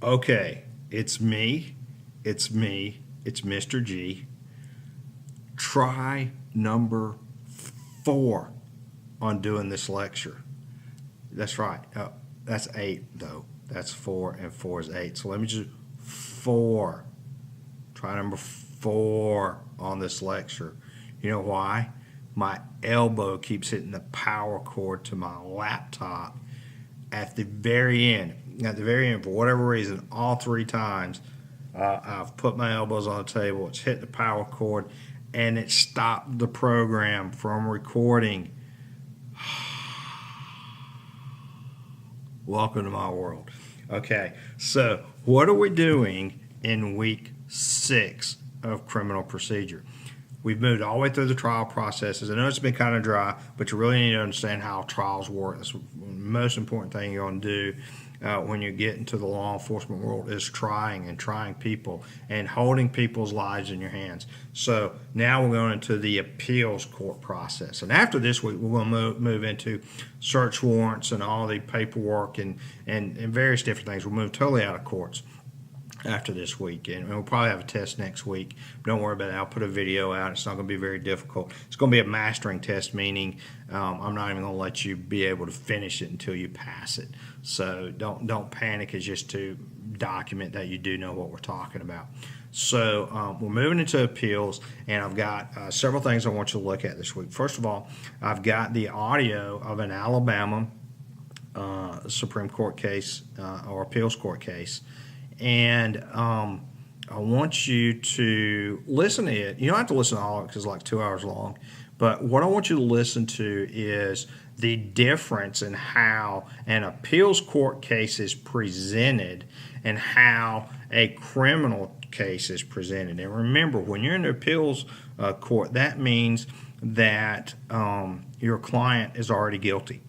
Okay, it's me. It's me. It's Mr. G. Try number 4 on doing this lecture. That's right. That's 8, though. That's 4, and 4 is 8. So let me just 4. Try number 4 on this lecture. You know why? My elbow keeps hitting the power cord to my laptop at the very end. At the very end, for whatever reason, all 3 times, I've put my elbows on the table, it's hit the power cord, and it stopped the program from recording. Welcome to my world. Okay, so what are we doing in week 6 of criminal procedure? We've moved all the way through the trial processes. I know it's been kind of dry, but you really need to understand how trials work. That's the most important thing you're going to do when you get into the law enforcement world is trying people and holding people's lives in your hands. So now we're going into the appeals court process. And after this week, we're going to move into search warrants and all the paperwork and various different things. We'll move totally out of courts after this week, and we'll probably have a test next week. Don't worry about it. I'll put a video out. It's not going to be very difficult. It's going to be a mastering test, meaning I'm not even going to let you be able to finish it until you pass it. So don't panic. It's just to document that you do know what we're talking about. So we're moving into appeals, and I've got several things I want you to look at this week. First of all, I've got the audio of an Alabama Supreme Court case or appeals court case. And I want you to listen to it. You don't have to listen to all of it because it's like 2 hours long. But what I want you to listen to is the difference in how an appeals court case is presented and how a criminal case is presented. And remember, when you're in the appeals court, that means that your client is already guilty.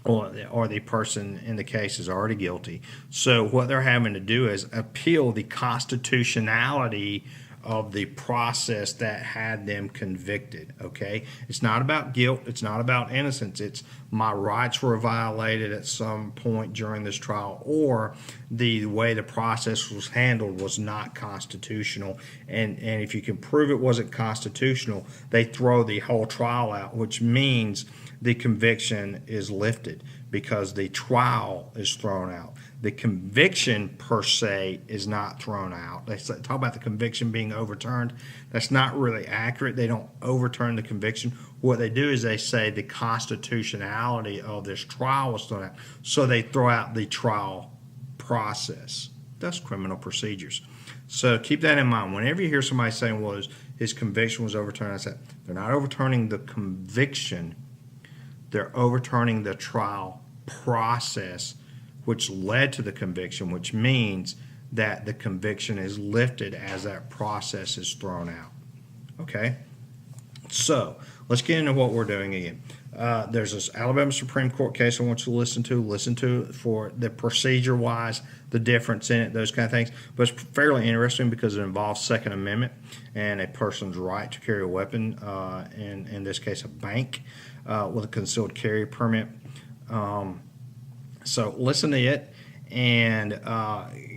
Or the person in the case is already guilty. So what they're having to do is appeal the constitutionality of the process that had them convicted, okay? It's not about guilt. It's not about innocence. It's my rights were violated at some point during this trial, or the way the process was handled was not constitutional. And if you can prove it wasn't constitutional, they throw the whole trial out, which means the conviction is lifted because the trial is thrown out. The conviction per se is not thrown out. They talk about the conviction being overturned. That's not really accurate. They don't overturn the conviction. What they do is they say the constitutionality of this trial was thrown out. So they throw out the trial process. That's criminal procedures. So keep that in mind. Whenever you hear somebody saying, well, his conviction was overturned, I said, they're not overturning the conviction. They're overturning the trial process, which led to the conviction, which means that the conviction is lifted as that process is thrown out. Okay? So let's get into what we're doing again. There's this Alabama Supreme Court case I want you to listen to. Listen to it for the procedure-wise, the difference in it, those kind of things. But it's fairly interesting because it involves Second Amendment and a person's right to carry a weapon, in this case a bank, with a concealed carry permit. So listen to it and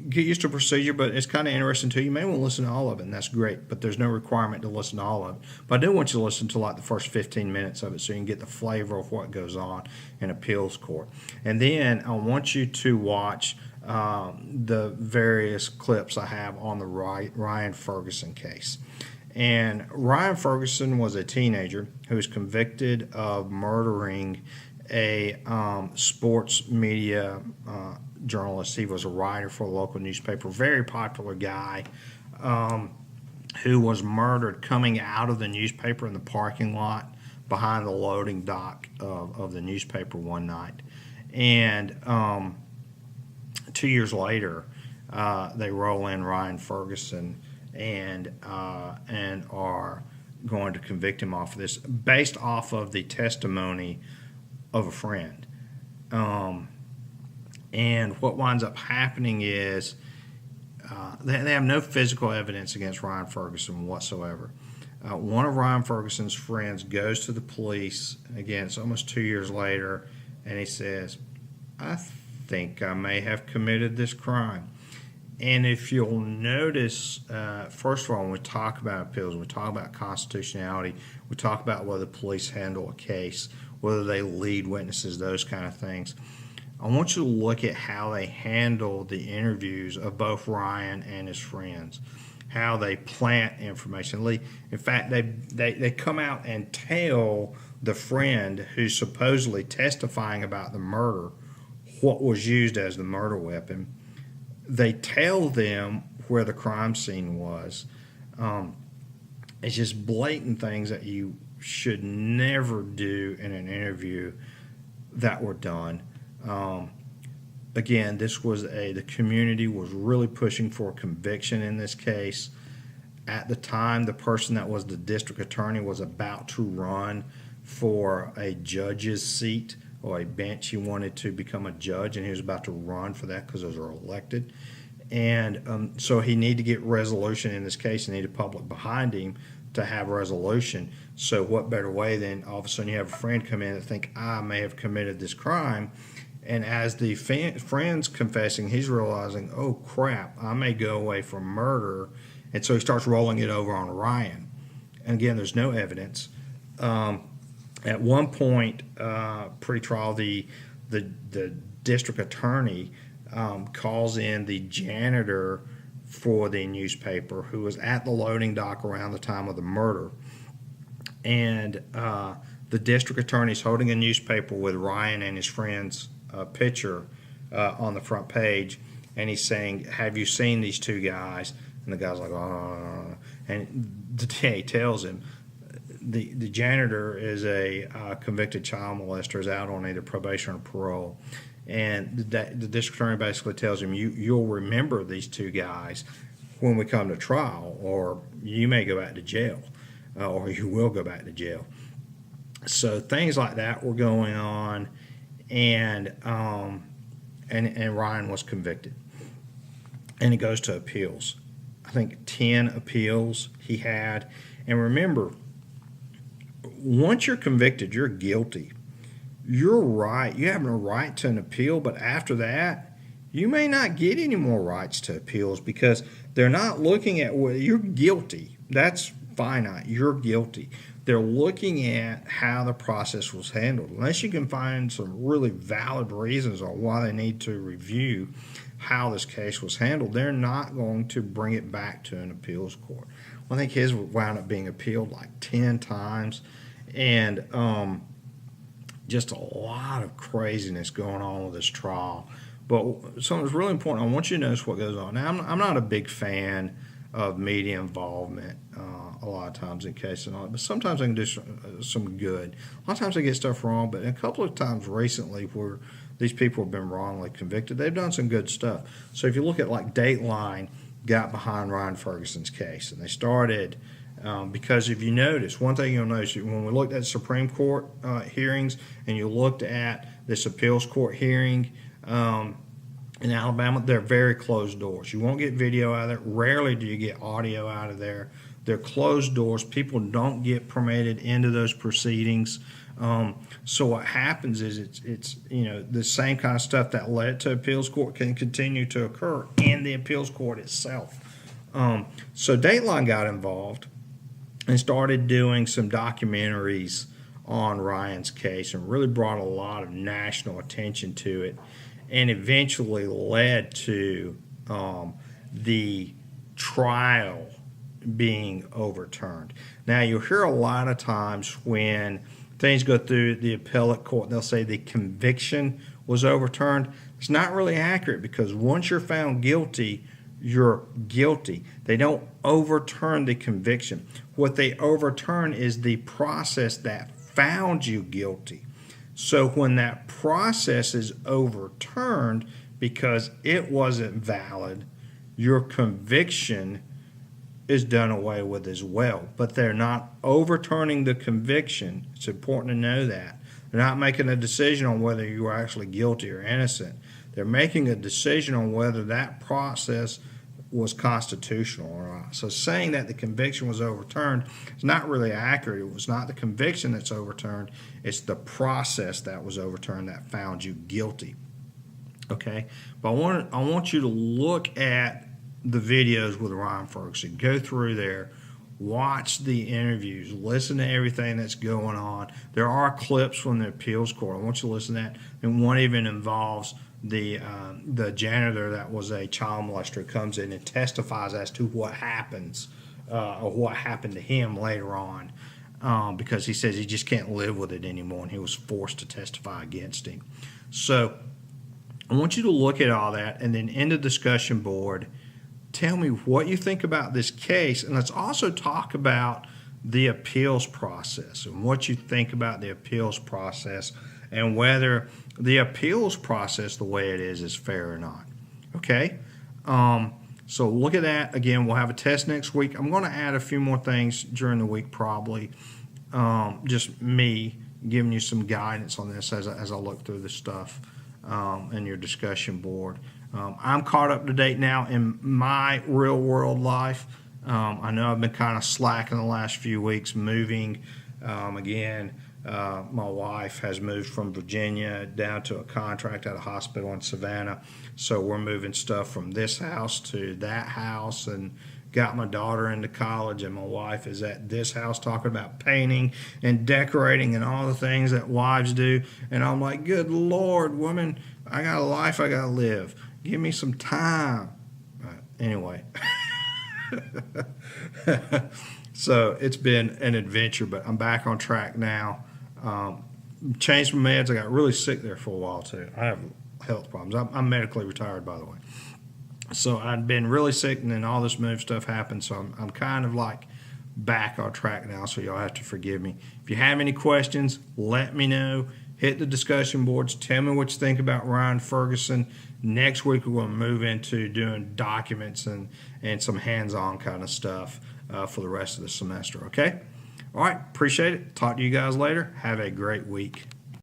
get used to the procedure, but it's kind of interesting too. You may want to listen to all of it, and that's great, but there's no requirement to listen to all of it. But I do want you to listen to like the first 15 minutes of it so you can get the flavor of what goes on in appeals court. And then I want you to watch the various clips I have on the Ryan Ferguson case. And Ryan Ferguson was a teenager who was convicted of murdering a sports media journalist. He was a writer for a local newspaper, very popular guy, who was murdered coming out of the newspaper in the parking lot behind the loading dock of the newspaper one night. And 2 years later, they roll in Ryan Ferguson and are going to convict him off of this based off of the testimony of a friend. And what winds up happening is they have no physical evidence against Ryan Ferguson whatsoever. One of Ryan Ferguson's friends goes to the police, again, it's almost 2 years later, and he says, I think I may have committed this crime. And if you'll notice, first of all, when we talk about appeals, we talk about constitutionality, we talk about whether police handle a case, whether they lead witnesses, those kind of things. I want you to look at how they handle the interviews of both Ryan and his friends, how they plant information. In fact, they come out and tell the friend who's supposedly testifying about the murder what was used as the murder weapon. They tell them where the crime scene was. It's just blatant things that you should never do in an interview that were done. Again, the community was really pushing for a conviction in this case. At the time, the person that was the district attorney was about to run for a judge's seat or a bench. He wanted to become a judge, and he was about to run for that because those are elected. And so he needed to get resolution in this case. He needed public behind him to have resolution. So what better way than all of a sudden you have a friend come in and think, I may have committed this crime. And as the friend's confessing, he's realizing, oh, crap, I may go away from murder. And so he starts rolling it over on Ryan. And again, there's no evidence. At one point, pre-trial, the district attorney calls in the janitor for the newspaper who was at the loading dock around the time of the murder. And the district attorney's holding a newspaper with Ryan and his friend's picture on the front page. And he's saying, have you seen these two guys? And the guy's like, oh. And the DA tells him, the janitor is a convicted child molester, is out on either probation or parole. And the district attorney basically tells him, you'll remember these two guys when we come to trial, or you may go back to jail, or you will go back to jail. So things like that were going on, and Ryan was convicted. And it goes to appeals. I think 10 appeals he had. And remember, once you're convicted, you're guilty. You're right. You have a right to an appeal, but after that, you may not get any more rights to appeals because they're not looking at whether you're guilty. That's finite. You're guilty. They're looking at how the process was handled. Unless you can find some really valid reasons on why they need to review how this case was handled, they're not going to bring it back to an appeals court. I think his wound up being appealed like 10 times, and just a lot of craziness going on with this trial. But something that's really important, I want you to notice what goes on. Now, I'm not a big fan of media involvement a lot of times in cases and all that, but sometimes I can do some good. A lot of times I get stuff wrong, but a couple of times recently where these people have been wrongly convicted, they've done some good stuff. So if you look at like Dateline got behind Ryan Ferguson's case, and they started because if you notice, one thing you'll notice when we looked at Supreme Court hearings and you looked at this appeals court hearing in Alabama, they're very closed doors. You won't get video out of there. Rarely do you get audio out of there. They're closed doors. People don't get permitted into those proceedings. So what happens is it's the same kind of stuff that led to appeals court can continue to occur in the appeals court itself. So Dateline got involved and started doing some documentaries on Ryan's case and really brought a lot of national attention to it, and eventually led to the trial being overturned. Now, you'll hear a lot of times when things go through the appellate court, they'll say the conviction was overturned. It's not really accurate because once you're found guilty, you're guilty. They don't overturn the conviction. What they overturn is the process that found you guilty. So when that process is overturned because it wasn't valid, your conviction is done away with as well. But they're not overturning the conviction. It's important to know that. They're not making a decision on whether you are actually guilty or innocent. They're making a decision on whether that process was constitutional or not. So saying that the conviction was overturned is not really accurate. It was not the conviction that's overturned. It's the process that was overturned that found you guilty. Okay? But I want you to look at the videos with Ryan Ferguson. Go through there, watch the interviews, listen to everything that's going on. There are clips from the appeals court. I want you to listen to that. And one even involves the janitor that was a child molester comes in and testifies as to what happens or what happened to him later on. Because he says he just can't live with it anymore, and he was forced to testify against him. So I want you to look at all that, and then in the discussion board, tell me what you think about this case, and let's also talk about the appeals process and what you think about the appeals process and whether the appeals process, the way it is fair or not. Okay? So look at that. Again, we'll have a test next week. I'm going to add a few more things during the week probably. Just me giving you some guidance on this as I look through this stuff in your discussion board. I'm caught up to date now in my real world life. I know I've been kind of slack in the last few weeks moving. Again, my wife has moved from Virginia down to a contract at a hospital in Savannah. So we're moving stuff from this house to that house and got my daughter into college, and my wife is at this house talking about painting and decorating and all the things that wives do. And I'm like, good Lord, woman, I got a life I got to live. Give me some time. Anyway. So it's been an adventure, but I'm back on track now. Changed my meds. I got really sick there for a while too. I have health problems. I'm medically retired, by the way. So I'd been really sick, and then all this move stuff happened. So I'm kind of like back on track now. So y'all have to forgive me. If you have any questions, let me know. Hit the discussion boards. Tell me what you think about Ryan Ferguson. Next week we're going to move into doing documents and some hands-on kind of stuff for the rest of the semester. Okay. All right. Appreciate it. Talk to you guys later. Have a great week.